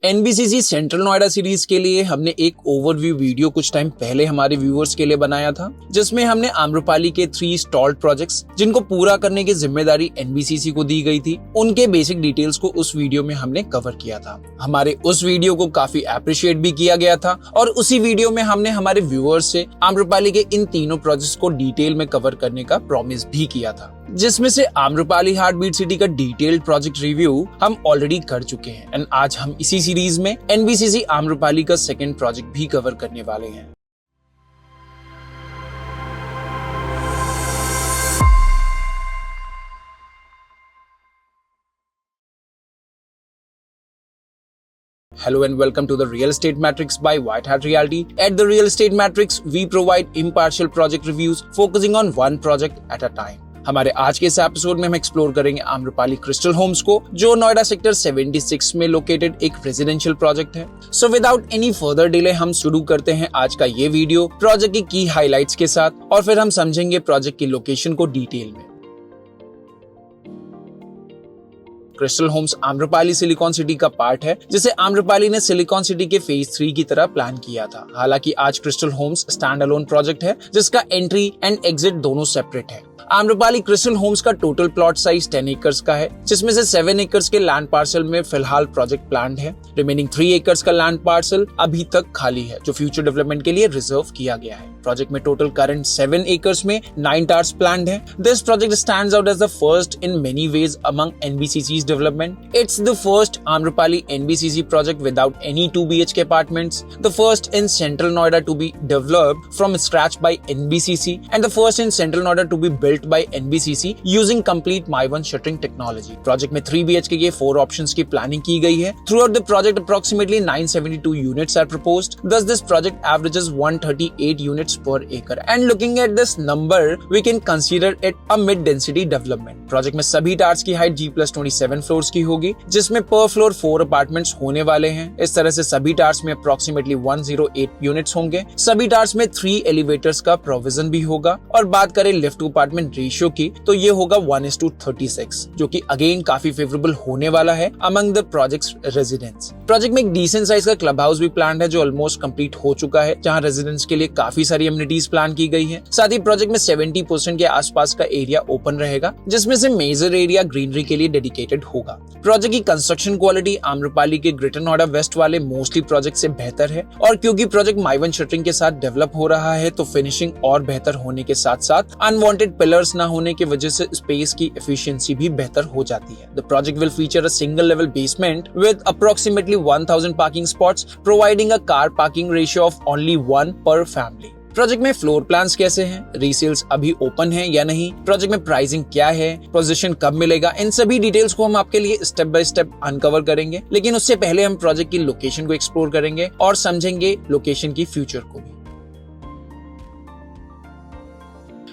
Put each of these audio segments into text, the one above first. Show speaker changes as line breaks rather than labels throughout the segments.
NBCC central Noida series के लिए हमने एक ओवरव्यू वीडियो कुछ टाइम पहले हमारे व्यूअर्स के लिए बनाया था, जिसमें हमने आम्रपाली के 3 स्टॉल्ड प्रोजेक्ट्स जिनको पूरा करने की जिम्मेदारी एनबीसीसी को दी गई थी, उनके बेसिक डिटेल्स को उस वीडियो में हमने कवर किया था। हमारे उस वीडियो को काफी अप्रिशिएट भी किया गया था और उसी वीडियो में हमने हमारे व्यूअर्स से आम्रपाली के इन तीनों प्रोजेक्ट्स को डिटेल में कवर करने का प्रॉमिस भी किया था, जिसमें से आम्रपाली हार्टबीट सिटी का डिटेल्ड प्रोजेक्ट रिव्यू हम ऑलरेडी कर चुके हैं एंड आज हम इसी सीरीज में एनबीसीसी आम्रपाली का सेकंड प्रोजेक्ट भी कवर करने वाले हैं। Hello and welcome to the Real Estate Matrix by White Hat Realty. At the Real Estate Matrix, we provide impartial project reviews focusing on one project at a time. हमारे आज के इस episode में हम explore करेंगे Amrapali Crystal Holmes को, जो Noida sector 76 में लोकेटेड एक रेजिडेंशियल प्रोजेक्ट है। So without any further delay हम शुरू करते हैं आज का ये वीडियो प्रोजेक्ट की की हाइलाइट्स के साथ और फिर हम समझेंगे प्रोजेक्ट की लोकेशन को डिटेल में। Crystal Homes Amrapali Silicon City का पार्ट है, जिसे आम्रपाली ने सिलिकॉन सिटी के फेज 3 की तरह प्लान किया था। हालांकि आज Crystal Homes stand alone project है, जिसका एंट्री एंड एग्जिट दोनों सेपरेट है। आम्रपाली क्रिस्टल होम्स का टोटल प्लॉट साइज 10 एकर्स का है, जिसमें से 7 एकर्स के लैंड पार्सल में फिलहाल प्रोजेक्ट प्लान है। रिमेनिंग 3 एकर्स का लैंड पार्सल अभी तक खाली है, जो फ्यूचर डेवलपमेंट के लिए रिजर्व किया गया है। प्रोजेक्ट में टोटल करंट 7 एकर्स में 9 टावर्स प्लान्ड है। This project stands out as the first in many ways among NBCC's development. It's the first Amrapali NBCC project without any 2 BHK apartments, the first in Central Noida to be developed from scratch by NBCC, and the first in Central Noida to be built by NBCC using complete My1 shuttering technology. Project में 3 BHK के 4 options की planning की गई है। Throughout the project, approximately 972 units are proposed. Thus, this project averages 138 units per acre. And looking at this number, we can consider it a mid-density development. Project में सभी towers की height G+27 floors की होगी, जिसमें पर floor 4 apartments होने वाले हैं। इस तरह से सभी टावर्स में अप्रोक्सीमेटली 108 यूनिट्स होंगे। सभी टावर्स में 3 एलिवेटर्स का प्रोविजन भी होगा। और बात करें लिफ्ट टू अपार्टमेंट रेशियो की, तो ये होगा 1:36, जो कि अगेन काफी फेवरेबल होने वाला है among the projects residents. Project में एक डिसेंट साइज का क्लब हाउस भी प्लान है, जो ऑलमोस्ट कंप्लीट हो चुका है, जहां रेजिडेंट्स के लिए काफी सारी एमिनिटीज प्लान की गई है। साथ ही प्रोजेक्ट में 70% के आसपास का एरिया ओपन रहेगा, जिसमें से मेजर एरिया ग्रीनरी के लिए डेडिकेटेड होगा। प्रोजेक्ट की कंस्ट्रक्शन क्वालिटी आम्रपाली के ग्रेटर नोएडा वेस्ट वाले मोस्टली प्रोजेक्ट से बेहतर है, और क्योंकि प्रोजेक्ट My1 शटरिंग के साथ डेवलप हो रहा है, तो फिनिशिंग और बेहतर होने के साथ साथ अनवांटेड पिलर्स ना होने की वजह से स्पेस की एफिशिएंसी भी बेहतर हो जाती है। The project will feature a single level basement with approximately 1000 parking spots, providing a car parking ratio of only 1 पर फैमिली। प्रोजेक्ट में फ्लोर प्लान्स कैसे हैं, रीसेल्स अभी ओपन है या नहीं, प्रोजेक्ट में प्राइसिंग क्या है, पोजीशन कब मिलेगा, इन सभी डिटेल्स को हम आपके लिए स्टेप बाय स्टेप अनकवर करेंगे। लेकिन उससे पहले हम प्रोजेक्ट की लोकेशन को एक्सप्लोर करेंगे और समझेंगे लोकेशन की फ्यूचर को भी।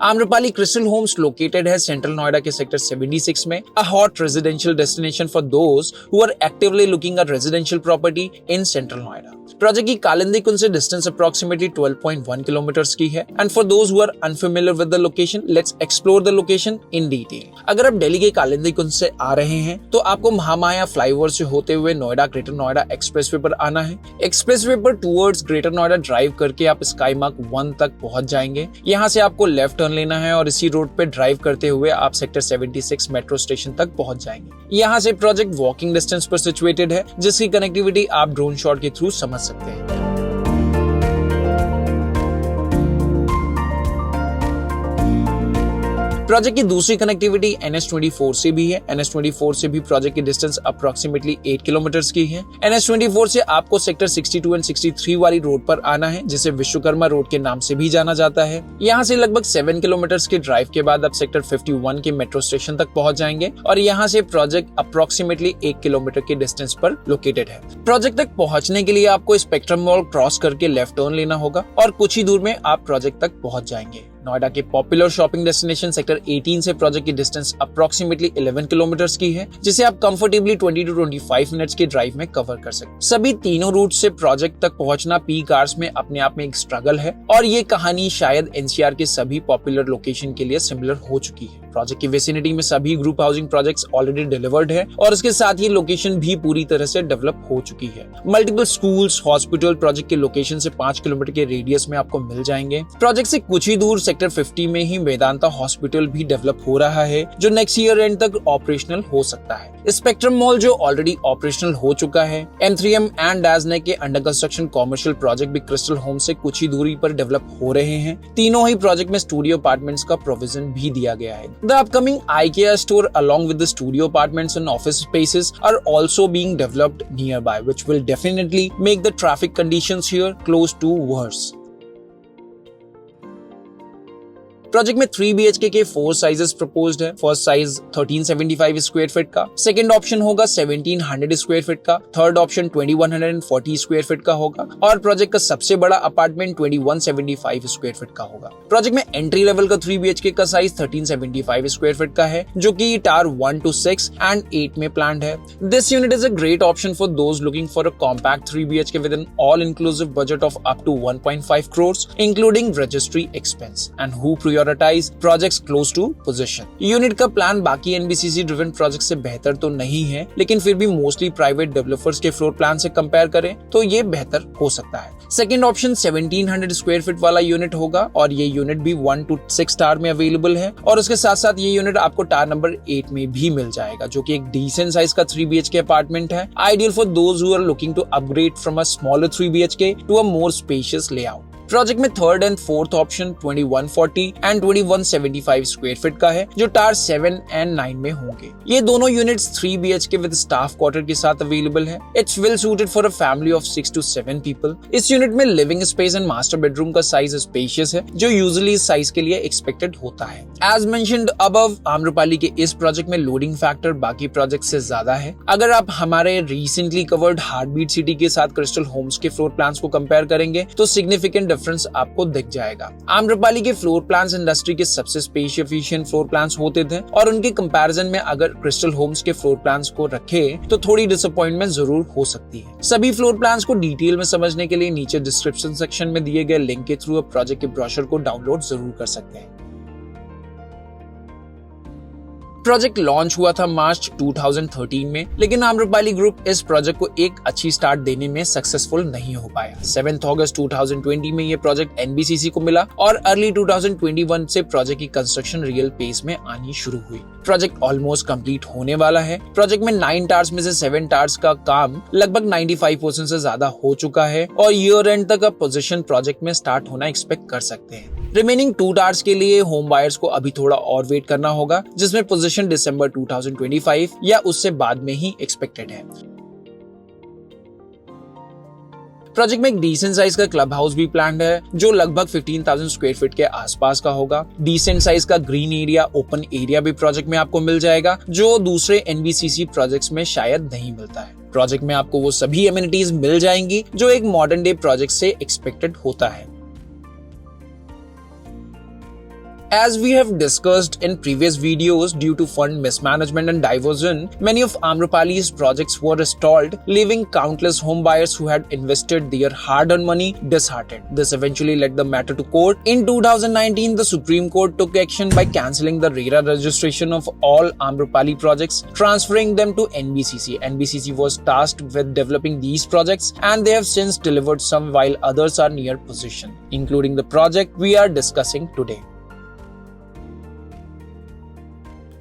आम्रपाली क्रिस्टल होम्स लोकेटेड है सेंट्रल नोएडा के सेक्टर 76 में, a hot residential destination for those who are actively looking at residential property in central Noida. Project की कालिंदी कुंज से डिस्टेंस अप्रोक्सीमेटली 12.1 किलोमीटर्स की है। And for those who are unfamiliar with the location, let's explore the location in detail. अगर आप दिल्ली के कालिंदी कुंज से आ रहे हैं, तो आपको महामाया फ्लाईओवर से होते हुए नोएडा ग्रेटर नोएडा एक्सप्रेसवे पर आना है। एक्सप्रेसवे पर टुवर्ड्स ग्रेटर नोएडा ड्राइव करके आप स्काई मार्क 1 तक पहुंच जाएंगे। यहाँ से आपको लेफ्ट टर्न लेना है और इसी रोड पे ड्राइव करते हुए आप सेक्टर 76 मेट्रो स्टेशन तक पहुंच जाएंगे। यहाँ से प्रोजेक्ट वॉकिंग डिस्टेंस पर सिचुएटेड है, जिसकी कनेक्टिविटी आप ड्रोन शॉट के थ्रू समझ सकते हैं। प्रोजेक्ट की दूसरी कनेक्टिविटी NH24 से भी है। NH24 से भी प्रोजेक्ट की डिस्टेंस अप्रोक्सीमेटली 8 किलोमीटर्स की है। NH24 से आपको सेक्टर 62 एंड 63 वाली रोड पर आना है, जिसे विश्वकर्मा रोड के नाम से भी जाना जाता है। यहाँ से लगभग 7 किलोमीटर्स के ड्राइव के बाद आप सेक्टर 51 के मेट्रो स्टेशन तक पहुंच जाएंगे, और यहाँ से प्रोजेक्ट अप्रोक्सीमेटली 1 किलोमीटर के डिस्टेंस पर लोकेटेड है। प्रोजेक्ट तक पहुंचने के लिए आपको स्पेक्ट्रम मॉल क्रॉस करके लेफ्ट टर्न लेना होगा और कुछ ही दूर में आप प्रोजेक्ट तक पहुंच जाएंगे। नोएडा के पॉपुलर शॉपिंग डेस्टिनेशन सेक्टर 18 से प्रोजेक्ट की डिस्टेंस अप्रोक्सीमेटली 11 किलोमीटर्स की है, जिसे आप कंफर्टेबली 20 to 25 मिनट्स के ड्राइव में कवर कर सकते हैं। सभी तीनों रूट से प्रोजेक्ट तक पहुंचना पीक आवर्स में अपने आप में एक स्ट्रगल है और ये कहानी शायद एनसीआर के सभी पॉपुलर लोकेशन के लिए सिमिलर हो चुकी है। प्रोजेक्ट की विसिनिटी में सभी group housing projects already delivered है और इसके साथ ही लोकेशन भी पूरी तरह से डेवलप हो चुकी है। मल्टीपल स्कूल्स, हॉस्पिटल प्रोजेक्ट के लोकेशन से 5 किलोमीटर के रेडियस में आपको मिल जाएंगे। प्रोजेक्ट से कुछ ही दूर सेक्टर 50 में ही वेदांता हॉस्पिटल भी डेवलप हो रहा है, जो नेक्स्ट ईयर एंड तक ऑपरेशनल हो सकता है। स्पेक्ट्रम मॉल जो ऑलरेडी ऑपरेशनल हो चुका है। M3M एंड डाजने के अंडर कंस्ट्रक्शन कॉमर्शियल प्रोजेक्ट भी क्रिस्टल होम से कुछ ही दूरी पर डेवलप हो रहे हैं। तीनों ही प्रोजेक्ट में स्टूडियो अपार्टमेंट्स का प्रोविजन भी दिया गया है। The upcoming IKEA store along with the studio apartments and office spaces are also being developed nearby, which will definitely make the traffic conditions here close to worse. Project में 3 BHK के 4 sizes proposed है। First size 1375 square feet का, second option होगा 1700 square feet का, third option 2140 square feet का होगा और project का सबसे बड़ा अपार्टमेंट 2175 स्क्वायर फीट का होगा। प्रोजेक्ट में एंट्री लेवल का 3 BHK का साइज 1375 स्क्वायर फीट का है, जो कि टार 1 to 6 एंड 8 में प्लान्ड है। This unit is a great option for those looking for a compact 3 BHK with an all inclusive budget of up to 1.5 crores including registry expense and who prioritize projects close to possession। Unit का plan बाकी NBCC driven project से बेहतर तो नहीं है, लेकिन फिर भी मोस्टली प्राइवेट डेवलपर्स के फ्लोर प्लान से कंपेयर करें तो ये बेहतर हो सकता है। सेकंड ऑप्शन 1700 स्क्वायर फीट वाला यूनिट होगा और ये यूनिट भी 1 to 6 स्टार में अवेलेबल है और उसके साथ साथ ये यूनिट आपको टार नंबर 8 में भी मिल जाएगा, जो कि एक डिसेंट साइज का 3 BHK अपार्टमेंट है, ideal for those who are looking to upgrade from a smaller 3 BHK to a more spacious layout. Project में third and fourth option 2140 and 2175 square feet का है, जो टार 7 एंड 9 में होंगे। ये दोनों units 3 BHK with staff quarter के साथ अवेलेबल है। It's well suited for a family of 6 to 7 people. इस यूनिट में living space and master bedroom का साइज स्पेशियस है, जो यूजुअली इस साइज के लिए एक्सपेक्टेड होता है। एज मेंशन्ड अबव, आम्रपाली के इस प्रोजेक्ट में लोडिंग फैक्टर बाकी प्रोजेक्ट से ज्यादा है। अगर आप हमारे रिसेंटली कवर्ड हार्टबीट सिटी के साथ क्रिस्टल होम्स के फ्लोर प्लान्स को कंपेयर करेंगे तो सिग्निफिकेंट डिफरेंस आपको दिख जाएगा। आम्रपाली के फ्लोर प्लान्स इंडस्ट्री के सबसे स्पेस एफिशिएंट फ्लोर प्लान्स होते थे और उनके कंपैरिजन में अगर क्रिस्टल होम्स के फ्लोर प्लान्स को रखे तो थोड़ी डिसअपॉइंटमेंट जरूर हो सकती है। सभी फ्लोर प्लान्स को डिटेल में समझने के लिए नीचे डिस्क्रिप्शन सेक्शन में दिए गए लिंक के थ्रू आप प्रोजेक्ट के ब्रोशर को डाउनलोड जरूर कर सकते हैं। प्रोजेक्ट लॉन्च हुआ था मार्च 2013 में, लेकिन आम्रपाली ग्रुप इस प्रोजेक्ट को एक अच्छी स्टार्ट देने में सक्सेसफुल नहीं हो पाया। 7 अगस्त 2020 में ये प्रोजेक्ट एनबीसीसी को मिला और अर्ली 2021 से प्रोजेक्ट की कंस्ट्रक्शन रियल पेस में आनी शुरू हुई। प्रोजेक्ट ऑलमोस्ट कंप्लीट होने वाला है। प्रोजेक्ट में 9 टावर्स में से 7 टावर्स का काम लगभग 95% से ज्यादा हो चुका है और ईयर एंड तक अब पोजीशन प्रोजेक्ट में स्टार्ट होना एक्सपेक्ट कर सकते हैं। रिमेनिंग 2 टावर्स के लिए होम बायर्स को अभी थोड़ा और वेट करना होगा, जिसमें पोजीशन दिसंबर 2025 या उससे बाद में ही एक्सपेक्टेड है। प्रोजेक्ट में एक डिसेंट साइज का क्लब हाउस भी प्लान्ड है, जो लगभग 15,000 स्क्वायर फीट के आसपास का होगा। डिसेंट साइज का ग्रीन एरिया, ओपन एरिया भी प्रोजेक्ट में आपको मिल जाएगा, जो दूसरे एनबीसीसी प्रोजेक्ट्स में शायद नहीं मिलता है। प्रोजेक्ट में आपको वो सभी एमिनिटीज मिल जाएंगी जो एक मॉडर्न डे प्रोजेक्ट से एक्सपेक्टेड होता है। As we have discussed in previous videos, due to fund mismanagement and diversion, many of Amrapali's projects were stalled, leaving countless home buyers who had invested their hard-earned money disheartened. This eventually led the matter to court. In 2019, the Supreme Court took action by cancelling the RERA registration of all Amrapali projects, transferring them to NBCC. NBCC was tasked with developing these projects, and they have since delivered some, while others are near possession, including the project we are discussing today.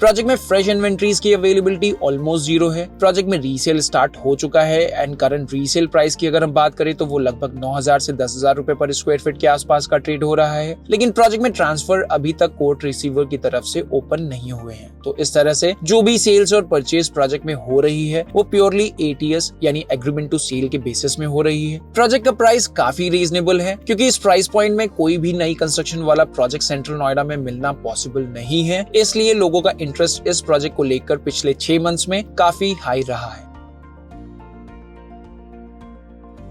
Project में fresh inventories की availability almost zero है। Project में resale start हो चुका है and current resale price की अगर हम बात करें तो वो लगभग 9,000 से 10,000 रुपए पर स्क्वायर फीट के आसपास का ट्रेड हो रहा है, लेकिन प्रोजेक्ट में ट्रांसफर अभी तक कोर्ट रिसीवर की तरफ से ओपन नहीं हुए हैं। तो इस तरह से जो भी सेल्स और परचेज प्रोजेक्ट में हो रही है वो प्योरली ATS यानी एग्रीमेंट टू सेल के बेसिस में हो रही है। प्रोजेक्ट का प्राइस काफी रीजनेबल है, क्योंकि इस प्राइस पॉइंट में कोई भी नई कंस्ट्रक्शन वाला प्रोजेक्ट सेंट्रल नोएडा में मिलना पॉसिबल नहीं है, इसलिए लोगों का इंटरेस्ट इस प्रोजेक्ट को लेकर पिछले 6 मंथ्स में काफी हाई रहा है।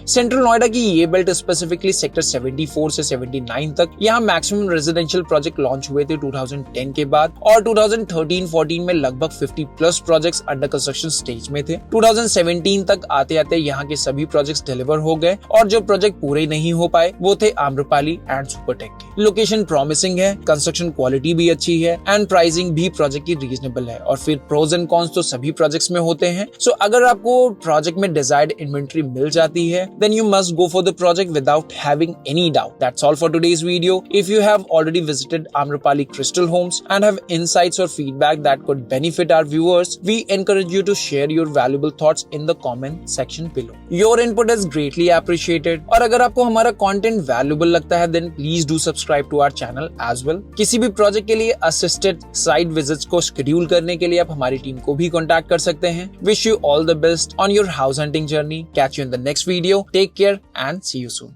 सेंट्रल नोएडा की ये बेल्ट स्पेसिफिकली सेक्टर 74 से 79 तक यहाँ मैक्सिमम रेजिडेंशियल प्रोजेक्ट लॉन्च हुए थे 2010 के बाद, और 2013-14 में लगभग 50 plus projects under construction stage में थे। 2017 तक आते आते यहाँ के सभी प्रोजेक्ट्स डिलीवर हो गए, और जो प्रोजेक्ट पूरे नहीं हो पाए वो थे आम्रपाली एंड सुपरटेक के। लोकेशन प्रॉमिसिंग है, कंस्ट्रक्शन क्वालिटी भी अच्छी है एंड प्राइसिंग भी प्रोजेक्ट की रीजनेबल है, और फिर प्रोज एंड कॉन्स तो सभी प्रोजेक्ट्स में होते हैं। सो अगर आपको प्रोजेक्ट में डिजायर्ड इन्वेंटरी मिल जाती है, then you must go for the project without having any doubt. That's all for today's video. If you have already visited Amrapali Crystal Homes and have insights or feedback that could benefit our viewers, we encourage you to share your valuable thoughts in the comment section below. Your input is greatly appreciated. और अगर आपको हमारा content valuable लगता है, then please do subscribe to our channel as well. किसी भी project के लिए assisted site visits को schedule करने के लिए आप हमारी टीम को भी contact कर सकते हैं। Wish you all the best on your house hunting journey. Catch you in the next video. Take care and see you soon.